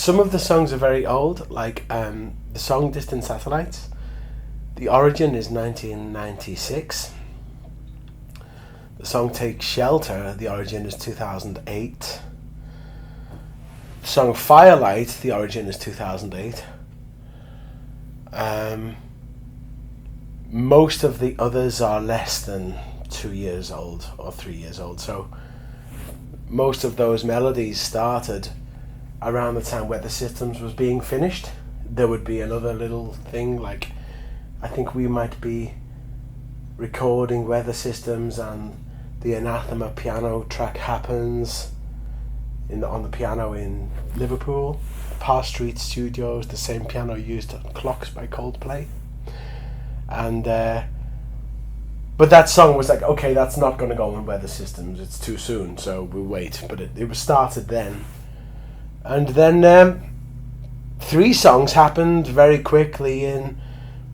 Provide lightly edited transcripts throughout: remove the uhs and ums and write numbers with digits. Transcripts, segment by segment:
some of the songs are very old, like the song Distant Satellites. The origin is 1996. The song Take Shelter, the origin is 2008. The song Firelight, the origin is 2008. Most of the others are less than 2 years old or 3 years old, so most of those melodies started around the time Weather Systems was being finished. There would be another little thing, like I think we might be recording Weather Systems and the Anathema piano track happens on the piano in Liverpool, Park Street Studios, the same piano used on Clocks by Coldplay. And but that song was like, okay, that's not going to go on Weather Systems, it's too soon, so we'll wait. But it was started then. And then 3 songs happened very quickly in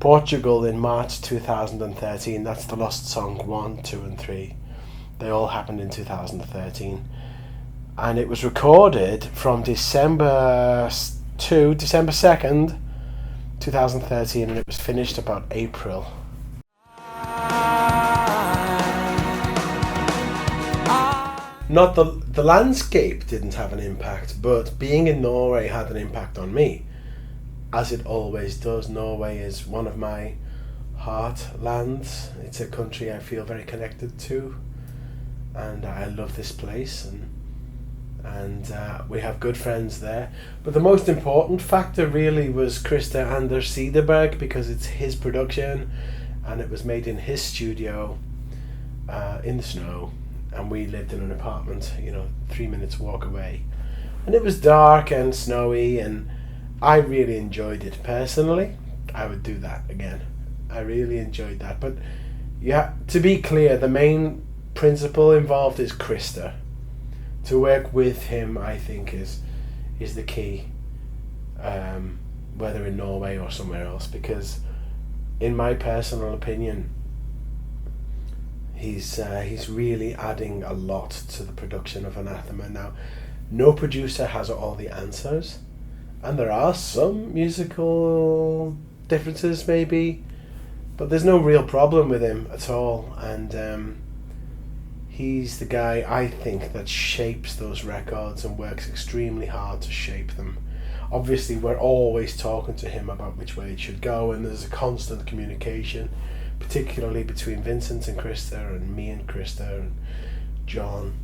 Portugal in March 2013. That's the Lost Song 1, 2 and 3. They all happened in 2013. And it was recorded from December 2nd, 2013, and it was finished about April. Not the landscape didn't have an impact, but being in Norway had an impact on me, as it always does. Norway is one of my heartlands. It's a country I feel very connected to, and I love this place, and we have good friends there. But the most important factor really was Christer Anders Cederberg, because it's his production, and it was made in his studio in the snow. And we lived in an apartment, 3 minutes walk away. And it was dark and snowy, and I really enjoyed it personally. I would do that again. I really enjoyed that. But yeah, to be clear, the main principle involved is Christer. To work with him, I think, is the key, whether in Norway or somewhere else, because in my personal opinion, he's really adding a lot to the production of Anathema. Now, no producer has all the answers, and there are some musical differences maybe, but there's no real problem with him at all. And he's the guy, I think, that shapes those records and works extremely hard to shape them. Obviously, we're always talking to him about which way it should go, and there's a constant communication, particularly between Vincent and Christer, and me and Christer, and John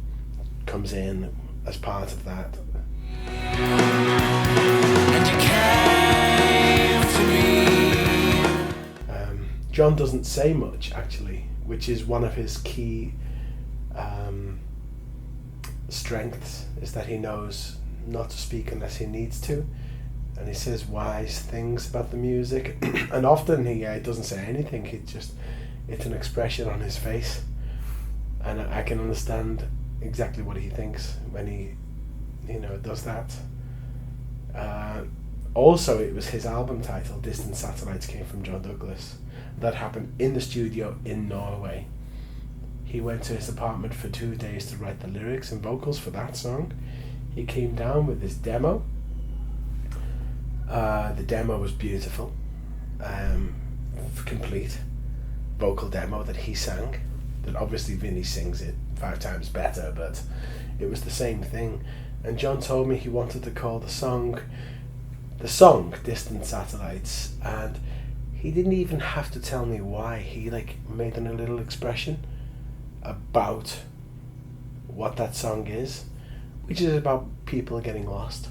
comes in as part of that. And you came to me. John doesn't say much, actually, which is one of his key strengths, is that he knows not to speak unless he needs to, and he says wise things about the music. And often he doesn't say anything. It's an expression on his face, and I can understand exactly what he thinks when he does that. Also, it was his album title, Distant Satellites, came from John Douglas. That happened in the studio in Norway. He went to his apartment for 2 days to write the lyrics and vocals for that song. He came down with his demo. The demo was beautiful, complete vocal demo that he sang. That obviously Vinny sings it 5 times better, but it was the same thing. And John told me he wanted to call the song Distant Satellites, and he didn't even have to tell me why. He made a little expression about what that song is, which is about people getting lost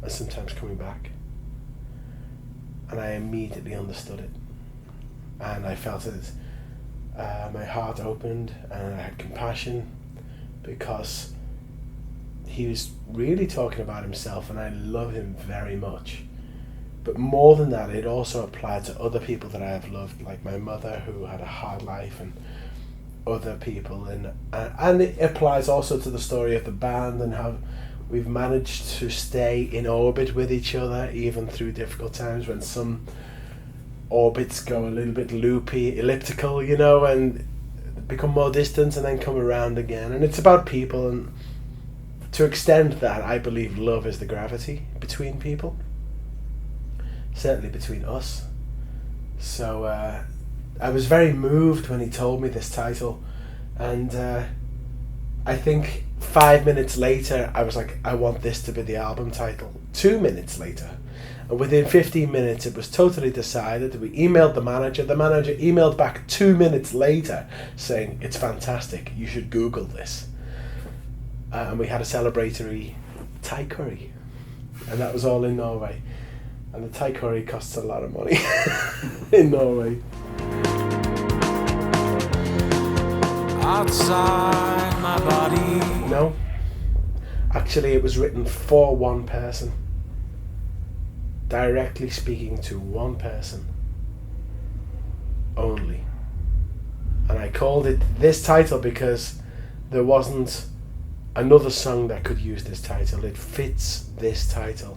and sometimes coming back. And I immediately understood it, and I felt it. My heart opened, and I had compassion, because he was really talking about himself, and I love him very much. But more than that, it also applied to other people that I have loved, like my mother, who had a hard life, and other people, and it applies also to the story of the band and how we've managed to stay in orbit with each other even through difficult times, when some orbits go a little bit loopy, elliptical, and become more distant and then come around again. And it's about people, and to extend that, I believe love is the gravity between people, certainly between us. So I was very moved when he told me this title, and I think 5 minutes later I was like, I want this to be the album title. 2 minutes later, and within 15 minutes it was totally decided. We emailed the manager emailed back 2 minutes later saying, it's fantastic, you should Google this. And we had a celebratory Thai curry, and that was all in Norway, and the Thai curry costs a lot of money in Norway. Outside my body. No, actually it was written for one person, directly speaking to one person only. And I called it this title because there wasn't another song that could use this title. It fits this title.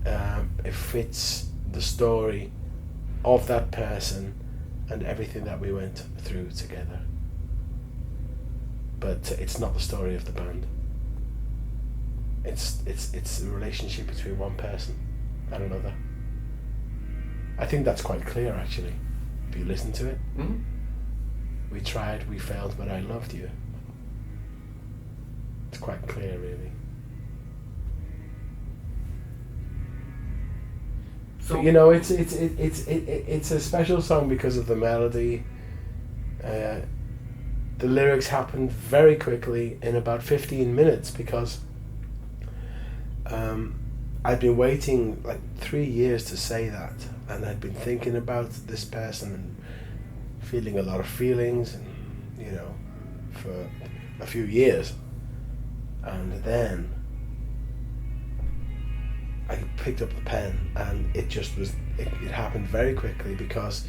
It fits the story of that person and everything that we went through together. But it's not the story of the band. It's a relationship between one person and another. I think that's quite clear, actually, if you listen to it. Mm-hmm. We tried, we failed, but I loved you. It's quite clear, really. So, but, you know, it's a special song because of the melody. The lyrics happened very quickly in about 15 minutes because I'd been waiting like 3 years to say that, and I'd been thinking about this person and feeling a lot of feelings, and you know, for a few years. And then I picked up the pen, and it just was, it happened very quickly because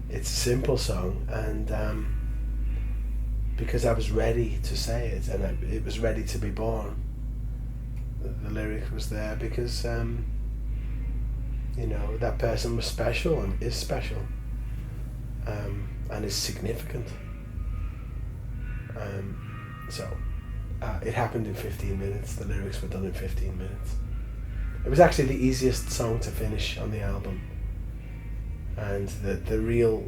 it's a simple song, and because I was ready to say it, and it was ready to be born. The lyric was there because you know, that person was special and is special, and is significant. So it happened in 15 minutes. The lyrics were done in 15 minutes. It was actually the easiest song to finish on the album, and the real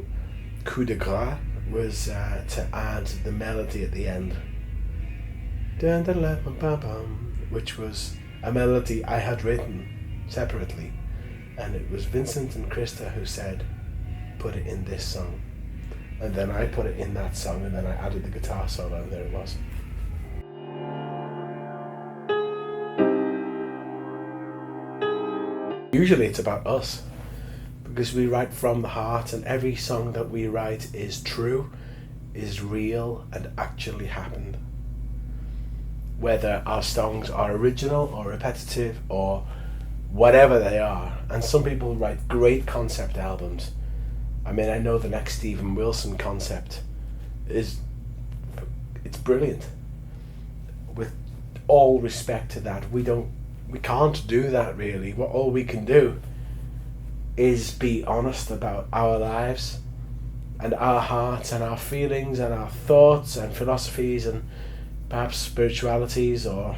coup de grace was to add the melody at the end, which was a melody I had written separately, and it was Vincent and Krista who said, put it in this song, and then I put it in that song, and then I added the guitar solo, and there it was. Usually it's about us, because we write from the heart, and every song that we write is true, is real, and actually happened. Whether our songs are original or repetitive or whatever they are. And some people write great concept albums. I mean, I know the next Steven Wilson concept it's brilliant. With all respect to that, we can't do that really. What all we can do is be honest about our lives and our hearts and our feelings and our thoughts and philosophies and perhaps spiritualities or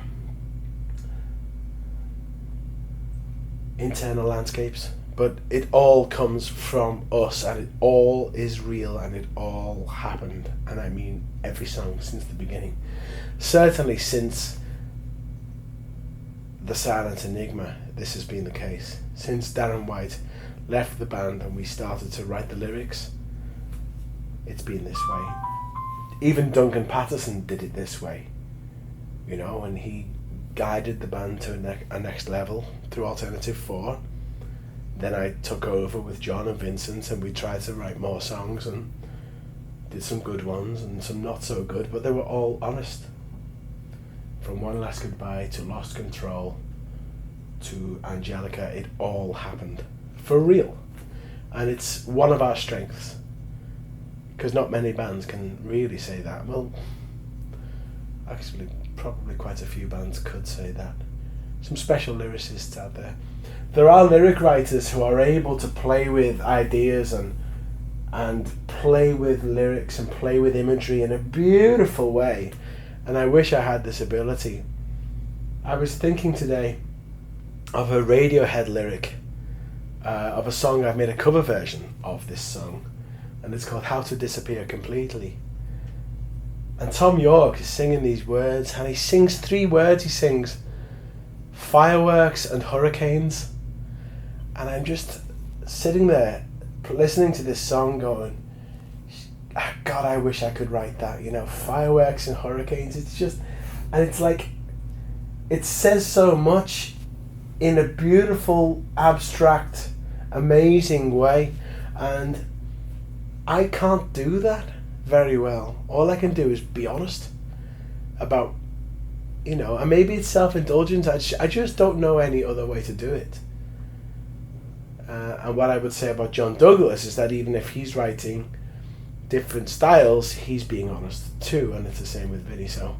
internal landscapes. But it all comes from us, and it all is real, and it all happened. And I mean every song since the beginning. Certainly since The Silent Enigma, this has been the case. Since Darren White left the band and we started to write the lyrics, it's been this way. Even Duncan Patterson did it this way, you know, and he guided the band to a next level through Alternative 4. Then I took over with John and Vincent, and we tried to write more songs and did some good ones and some not so good, but they were all honest. From One Last Goodbye to Lost Control to Angelica, it all happened for real. And it's one of our strengths, because not many bands can really say that. Well, actually, probably quite a few bands could say that. Some special lyricists out there. There are lyric writers who are able to play with ideas and play with lyrics and play with imagery in a beautiful way. And I wish I had this ability. I was thinking today of a Radiohead lyric of a song. I've made a cover version of this song, and it's called How to Disappear Completely. And Tom York is singing these words, and he sings 3 words. He sings fireworks and hurricanes. And I'm just sitting there listening to this song going, God, I wish I could write that, fireworks and hurricanes. It's just, and it's like, it says so much in a beautiful, abstract, amazing way. And I can't do that very well. All I can do is be honest about, and maybe it's self-indulgent. I just don't know any other way to do it. And what I would say about John Douglas is that even if he's writing different styles, he's being honest too, and it's the same with Vinny. So,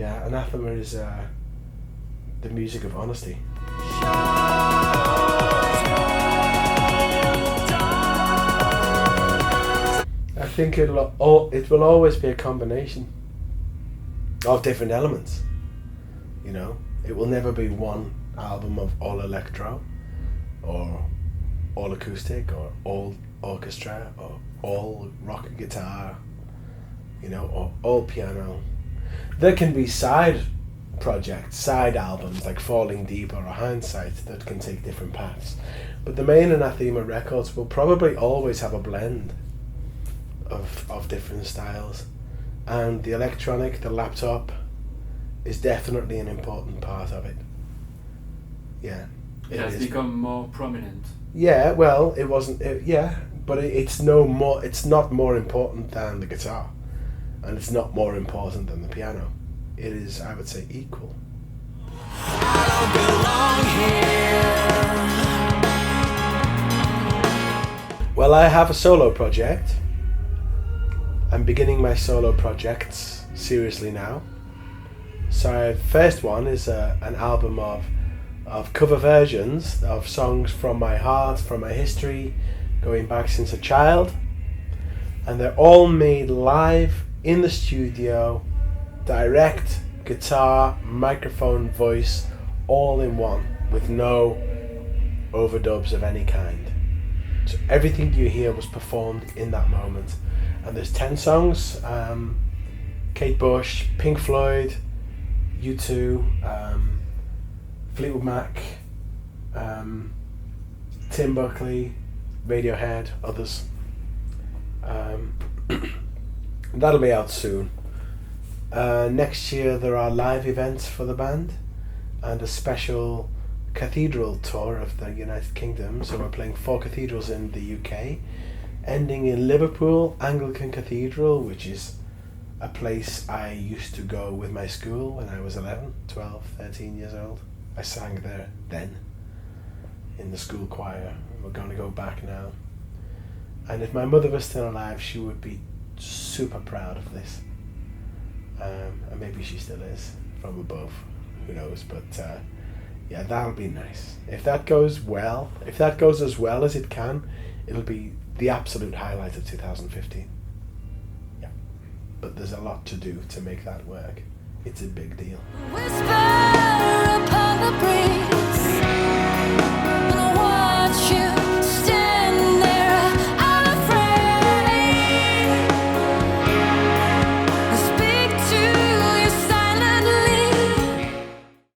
Anathema is the music of honesty. I think it will always be a combination of different elements. It will never be one album of all electro, or all acoustic, or all orchestra, or all rock and guitar, or all piano. There can be side projects, side albums like Falling Deeper or Hindsight that can take different paths. But the main Anathema records will probably always have a blend of different styles. And the electronic, the laptop, is definitely an important part of it. Yeah. It has become more prominent. Yeah, well, it wasn't. But it's no more. It's not more important than the guitar, and it's not more important than the piano. It is, I would say, equal. I don't belong here. Well, I have a solo project. I'm beginning my solo projects seriously now. So, first one is an album of cover versions of songs from my heart, from my history, going back since a child. And they're all made live in the studio, direct, guitar, microphone, voice, all in one, with no overdubs of any kind. So everything you hear was performed in that moment. And there's 10 songs, Kate Bush, Pink Floyd, U2, Fleetwood Mac, Tim Buckley, Radiohead, others. That'll be out soon. Next year there are live events for the band and a special cathedral tour of the United Kingdom. So we're playing 4 cathedrals in the UK, ending in Liverpool Anglican Cathedral, which is a place I used to go with my school when I was 11, 12, 13 years old. I sang there then in the school choir. We're going to go back now. And if my mother was still alive, she would be super proud of this. And maybe she still is from above, who knows, but that'll be nice. If that goes well, if that goes as well as it can, it'll be the absolute highlight of 2015. Yeah, but there's a lot to do to make that work. It's a big deal. Whisper upon the breeze.